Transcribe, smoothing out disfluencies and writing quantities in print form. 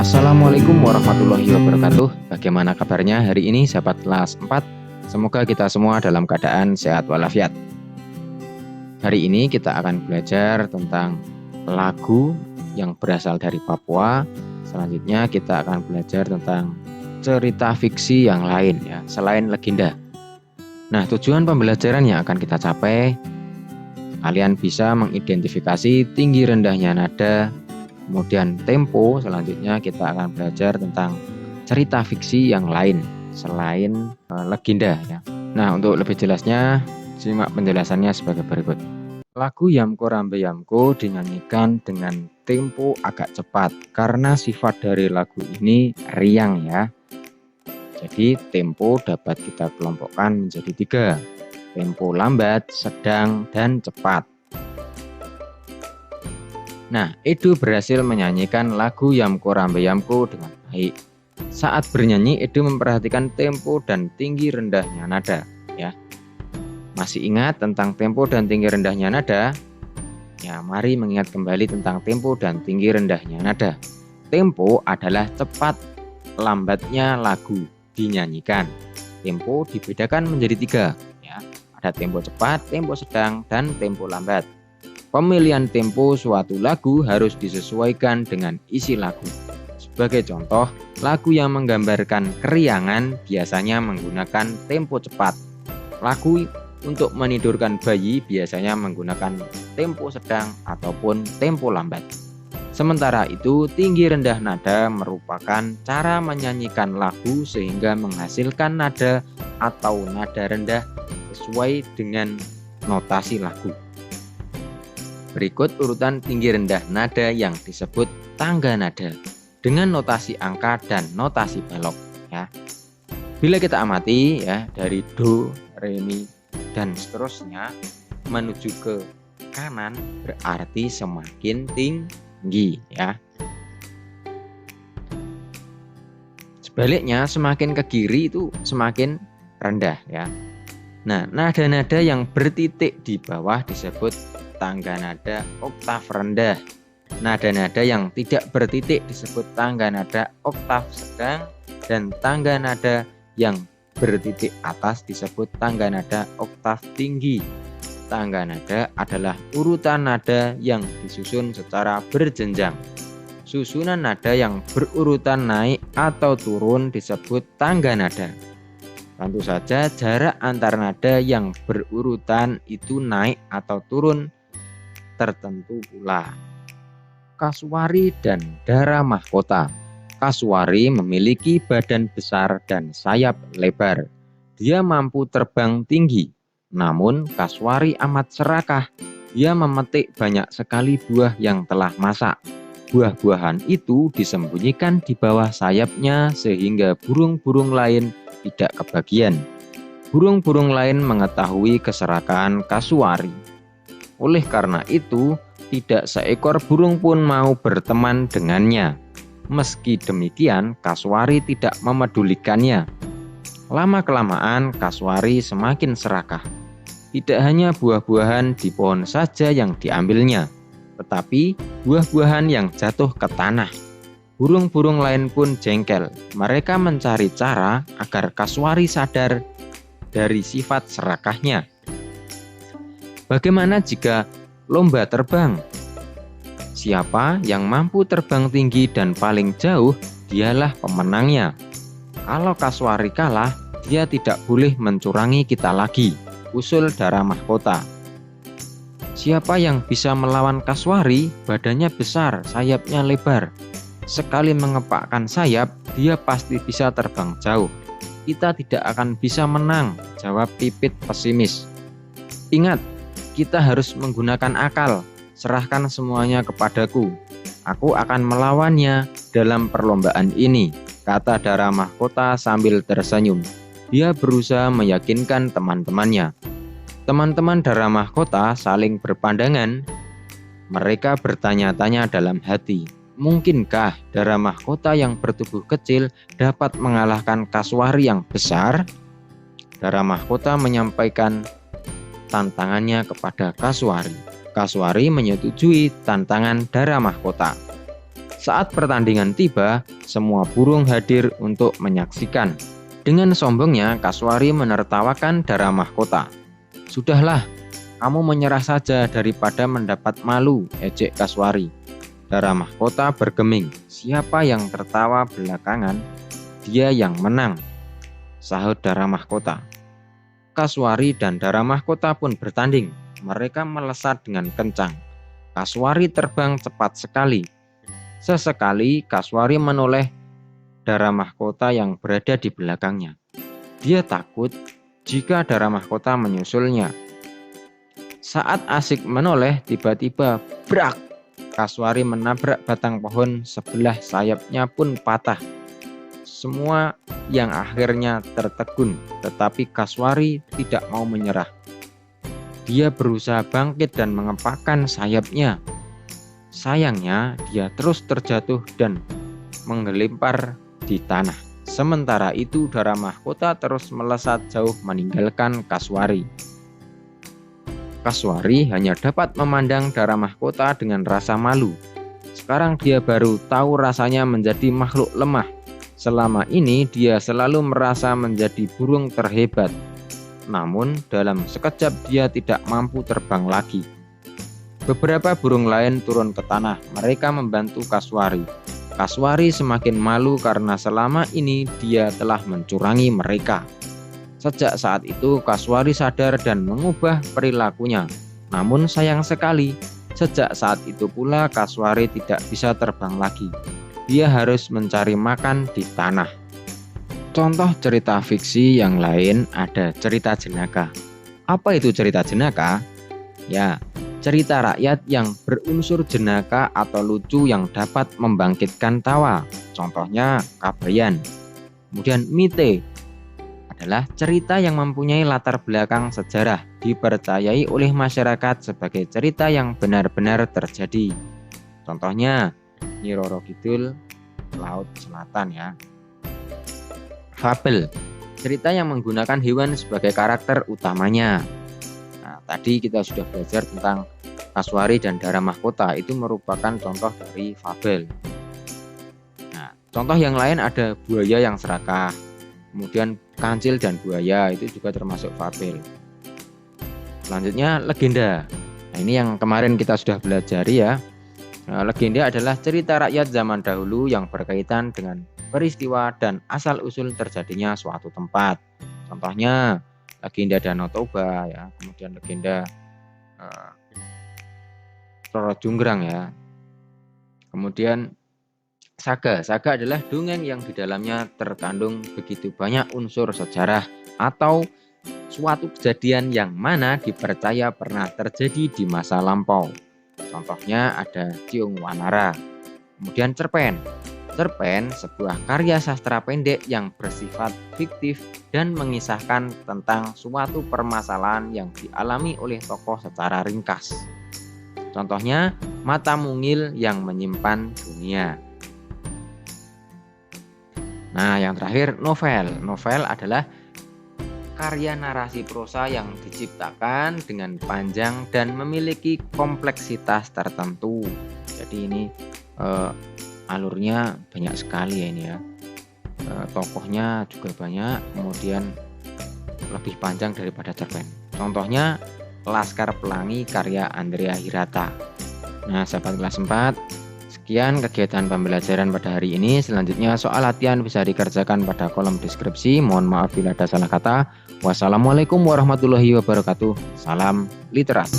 Assalamualaikum warahmatullahi wabarakatuh. Bagaimana kabarnya hari ini sahabat kelas 4? Semoga kita semua dalam keadaan sehat walafiat. Hari ini kita akan belajar tentang lagu yang berasal dari Papua. Selanjutnya kita akan belajar tentang cerita fiksi yang lain ya, selain legenda. Nah, tujuan pembelajaran yang akan kita capai, kalian bisa mengidentifikasi tinggi rendahnya nada, kemudian tempo. Selanjutnya kita akan belajar tentang cerita fiksi yang lain selain legenda ya. Nah, untuk lebih jelasnya simak penjelasannya sebagai berikut. Lagu Yamko Rambe Yamko dinyanyikan dengan tempo agak cepat karena sifat dari lagu ini riang ya. Jadi tempo dapat kita kelompokkan menjadi 3. Tempo lambat, sedang, dan cepat. Nah, Edo berhasil menyanyikan lagu Yamko Rambe Yamko dengan baik. Saat bernyanyi, Edo memperhatikan tempo dan tinggi rendahnya nada. Ya, masih ingat tentang tempo dan tinggi rendahnya nada? Ya, mari mengingat kembali tentang tempo dan tinggi rendahnya nada. Tempo adalah cepat lambatnya lagu dinyanyikan. Tempo dibedakan menjadi 3. Ya, ada tempo cepat, tempo sedang, dan tempo lambat. Pemilihan tempo suatu lagu harus disesuaikan dengan isi lagu. Sebagai contoh, lagu yang menggambarkan keriangan biasanya menggunakan tempo cepat. Lagu untuk menidurkan bayi biasanya menggunakan tempo sedang ataupun tempo lambat. Sementara itu, tinggi rendah nada merupakan cara menyanyikan lagu sehingga menghasilkan nada atau nada rendah sesuai dengan notasi lagu. Berikut urutan tinggi rendah nada yang disebut tangga nada dengan notasi angka dan notasi balok ya. Bila kita amati ya, dari do, re, mi, dan seterusnya menuju ke kanan berarti semakin tinggi ya. Sebaliknya semakin ke kiri itu semakin rendah ya. Nah, nada-nada yang bertitik di bawah disebut tangga nada oktav rendah. Nada-nada yang tidak bertitik disebut tangga nada oktav sedang, dan tangga nada yang bertitik atas disebut tangga nada oktav tinggi. Tangga nada adalah urutan nada yang disusun secara berjenjang. Susunan nada yang berurutan naik atau turun disebut tangga nada. Tentu saja jarak antar nada yang berurutan itu naik atau turun tertentu pula. Kasuari dan Dara Mahkota. Kasuari memiliki badan besar dan sayap lebar. Dia mampu terbang tinggi. Namun Kasuari amat serakah. Dia memetik banyak sekali buah yang telah masak. Buah-buahan itu disembunyikan di bawah sayapnya sehingga burung-burung lain tidak kebagian. Burung-burung lain mengetahui keserakahan Kasuari. Oleh karena itu, tidak seekor burung pun mau berteman dengannya. Meski demikian, Kasuari tidak memedulikannya. Lama-kelamaan, Kasuari semakin serakah. Tidak hanya buah-buahan di pohon saja yang diambilnya, tetapi buah-buahan yang jatuh ke tanah. Burung-burung lain pun jengkel. Mereka mencari cara agar Kasuari sadar dari sifat serakahnya. Bagaimana jika lomba terbang? Siapa yang mampu terbang tinggi dan paling jauh, dialah pemenangnya. Kalau Kasuari kalah, dia tidak boleh mencurangi kita lagi, usul Dara Mahkota. Siapa yang bisa melawan Kasuari? Badannya besar, sayapnya lebar. Sekali mengepakkan sayap, dia pasti bisa terbang jauh. Kita tidak akan bisa menang, jawab Pipit pesimis. Ingat, kita harus menggunakan akal. Serahkan semuanya kepadaku. Aku akan melawannya dalam perlombaan ini, kata Dara Mahkota sambil tersenyum. Dia berusaha meyakinkan teman-temannya. Teman-teman Dara Mahkota saling berpandangan. Mereka bertanya-tanya dalam hati, mungkinkah Dara Mahkota yang bertubuh kecil dapat mengalahkan Kasuari yang besar? Dara Mahkota menyampaikan tantangannya kepada Kasuari. Kasuari menyetujui tantangan Dara Mahkota. Saat pertandingan tiba, semua burung hadir untuk menyaksikan. Dengan sombongnya, Kasuari menertawakan Dara Mahkota. "Sudahlah, kamu menyerah saja daripada mendapat malu," ejek Kasuari. Dara Mahkota bergeming. "Siapa yang tertawa belakangan, dia yang menang," sahut Dara Mahkota. Kasuari dan Dara Mahkota pun bertanding. Mereka melesat dengan kencang. Kasuari terbang cepat sekali. Sesekali Kasuari menoleh Dara Mahkota yang berada di belakangnya. Dia takut jika Dara Mahkota menyusulnya. Saat asik menoleh, tiba-tiba brak! Kasuari menabrak batang pohon sebelah, sayapnya pun patah. Semua yang akhirnya tertegun, tetapi Kasuari tidak mau menyerah. Dia berusaha bangkit dan mengepakkan sayapnya. Sayangnya, dia terus terjatuh dan menggelimpar di tanah. Sementara itu, Dara Mahkota terus melesat jauh meninggalkan Kasuari. Kasuari hanya dapat memandang Dara Mahkota dengan rasa malu. Sekarang dia baru tahu rasanya menjadi makhluk lemah. Selama ini dia selalu merasa menjadi burung terhebat. Namun dalam sekejap dia tidak mampu terbang lagi. Beberapa burung lain turun ke tanah. Mereka membantu Kasuari. Kasuari semakin malu karena selama ini dia telah mencurangi mereka. Sejak saat itu Kasuari sadar dan mengubah perilakunya. Namun sayang sekali, sejak saat itu pula Kasuari tidak bisa terbang lagi. Dia harus mencari makan di tanah. Contoh cerita fiksi yang lain ada cerita jenaka. Apa itu cerita jenaka? Ya, cerita rakyat yang berunsur jenaka atau lucu yang dapat membangkitkan tawa. Contohnya Kabayan. Kemudian Mite adalah cerita yang mempunyai latar belakang sejarah, dipercayai oleh masyarakat sebagai cerita yang benar-benar terjadi. Contohnya Nyi Roro Kidul, Laut Selatan ya. Fabel, cerita yang menggunakan hewan sebagai karakter utamanya. Nah, tadi kita sudah belajar tentang Kasuari dan Dara Mahkota, itu merupakan contoh dari fabel. Nah, contoh yang lain ada buaya yang serakah, kemudian kancil dan buaya, itu juga termasuk fabel. Selanjutnya legenda. Nah, ini yang kemarin kita sudah belajar ya. Nah, legenda adalah cerita rakyat zaman dahulu yang berkaitan dengan peristiwa dan asal-usul terjadinya suatu tempat. Contohnya legenda Danau Toba ya, kemudian legenda Roro Jonggrang ya. Kemudian saga. Saga adalah dongeng yang di dalamnya terkandung begitu banyak unsur sejarah atau suatu kejadian yang mana dipercaya pernah terjadi di masa lampau. Contohnya ada Ciung Wanara. Kemudian cerpen. Cerpen sebuah karya sastra pendek yang bersifat fiktif dan mengisahkan tentang suatu permasalahan yang dialami oleh tokoh secara ringkas. Contohnya Mata Mungil yang Menyimpan Dunia. Nah, yang terakhir novel. Novel adalah karya narasi prosa yang diciptakan dengan panjang dan memiliki kompleksitas tertentu. Jadi ini alurnya banyak sekali ya ini ya. Tokohnya juga banyak, kemudian lebih panjang daripada cerpen. Contohnya Laskar Pelangi karya Andrea Hirata. Nah, sahabat kelas 4, sekian kegiatan pembelajaran pada hari ini. Selanjutnya soal latihan bisa dikerjakan pada kolom deskripsi. Mohon maaf bila ada salah kata. Wassalamualaikum warahmatullahi wabarakatuh. Salam literas.